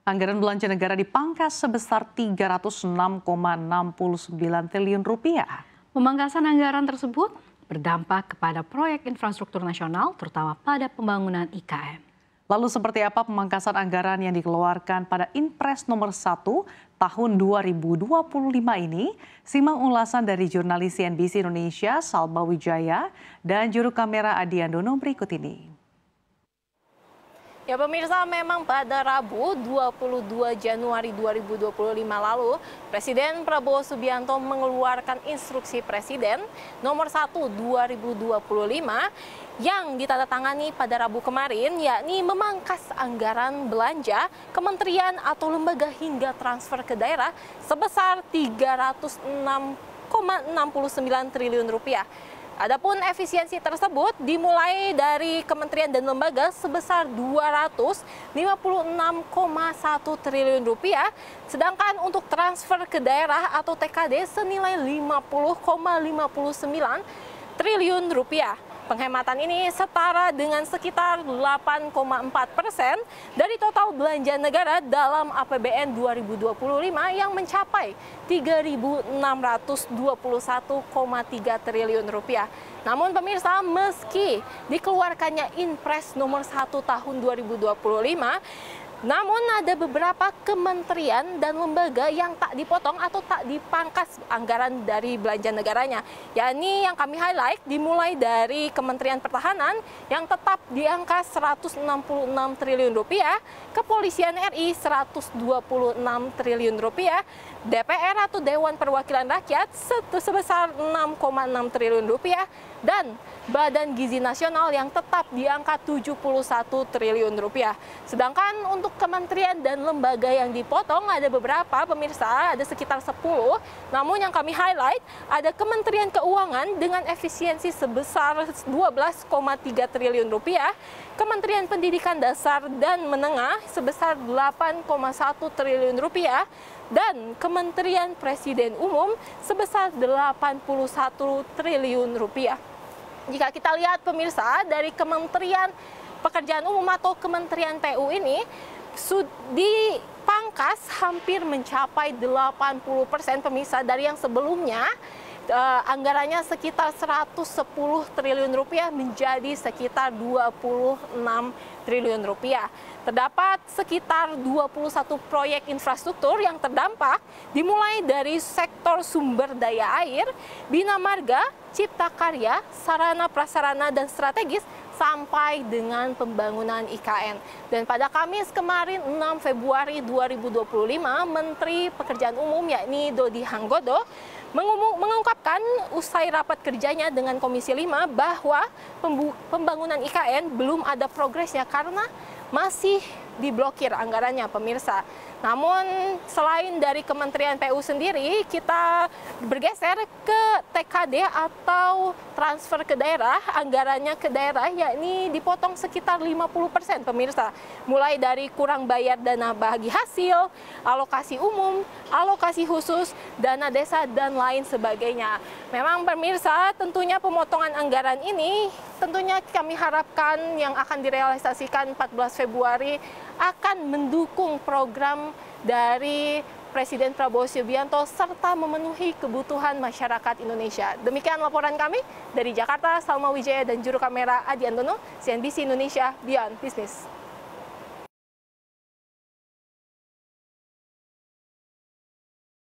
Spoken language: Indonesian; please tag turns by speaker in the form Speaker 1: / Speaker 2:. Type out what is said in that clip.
Speaker 1: Anggaran belanja negara dipangkas sebesar 306,69 triliun rupiah.
Speaker 2: Pemangkasan anggaran tersebut berdampak kepada proyek infrastruktur nasional, terutama pada pembangunan IKN.
Speaker 1: Lalu seperti apa pemangkasan anggaran yang dikeluarkan pada Inpres nomor 1 tahun 2025 ini? Simak ulasan dari jurnalis CNBC Indonesia Salma Wijaya dan juru kamera Adiandono berikut ini.
Speaker 3: Ya pemirsa, memang pada Rabu 22 Januari 2025 lalu, Presiden Prabowo Subianto mengeluarkan instruksi Presiden nomor 1 2025 yang ditandatangani pada Rabu kemarin, yakni memangkas anggaran belanja kementerian atau lembaga hingga transfer ke daerah sebesar 306,69 triliun rupiah. Adapun efisiensi tersebut dimulai dari kementerian dan lembaga sebesar 256,1 triliun rupiah, sedangkan untuk transfer ke daerah atau TKD senilai 50,59 triliun rupiah. Penghematan ini setara dengan sekitar 8,4% dari total belanja negara dalam APBN 2025 yang mencapai 3.621,3 triliun rupiah. Namun pemirsa, meski dikeluarkannya Inpres nomor 1 tahun 2025, namun ada beberapa kementerian dan lembaga yang tak dipotong atau tak dipangkas anggaran dari belanja negaranya. Yakni yang kami highlight dimulai dari Kementerian Pertahanan yang tetap di angka 166 triliun rupiah, Kepolisian RI 126 triliun rupiah, DPR atau Dewan Perwakilan Rakyat sebesar 6,6 triliun rupiah, dan Badan Gizi Nasional yang tetap di angka 71 triliun rupiah. Sedangkan untuk kementerian dan lembaga yang dipotong ada beberapa pemirsa, ada sekitar 10. Namun yang kami highlight ada Kementerian Keuangan dengan efisiensi sebesar 12,3 triliun rupiah, Kementerian Pendidikan Dasar dan Menengah sebesar 8,1 triliun rupiah, dan Kementerian Presiden Umum sebesar 81 triliun rupiah. Jika kita lihat pemirsa, dari Kementerian Pekerjaan Umum atau Kementerian PU ini dipangkas hampir mencapai 80% pemirsa dari yang sebelumnya anggarannya sekitar 110 triliun rupiah menjadi sekitar 26 triliun rupiah. Terdapat sekitar 21 proyek infrastruktur yang terdampak, dimulai dari sektor sumber daya air, bina marga, cipta karya, sarana prasarana dan strategis, sampai dengan pembangunan IKN. Dan pada Kamis kemarin 6 Februari 2025, Menteri Pekerjaan Umum yakni Dodi Hanggodo mengungkapkan usai rapat kerjanya dengan Komisi 5 bahwa pembangunan IKN belum ada progresnya karena masih diblokir anggarannya pemirsa. Namun selain dari Kementerian PU sendiri, kita bergeser ke TKD atau transfer ke daerah, anggarannya ke daerah yakni dipotong sekitar 50% pemirsa. Mulai dari kurang bayar dana bagi hasil, alokasi umum, alokasi khusus, dana desa, dan lain sebagainya. Memang pemirsa, tentunya pemotongan anggaran ini tentunya kami harapkan yang akan direalisasikan 14 Februari akan mendukung program dari Presiden Prabowo Subianto serta memenuhi kebutuhan masyarakat Indonesia. Demikian laporan kami dari Jakarta, Salma Wijaya dan juru kamera Adiandono, CNBC Indonesia Beyond Business.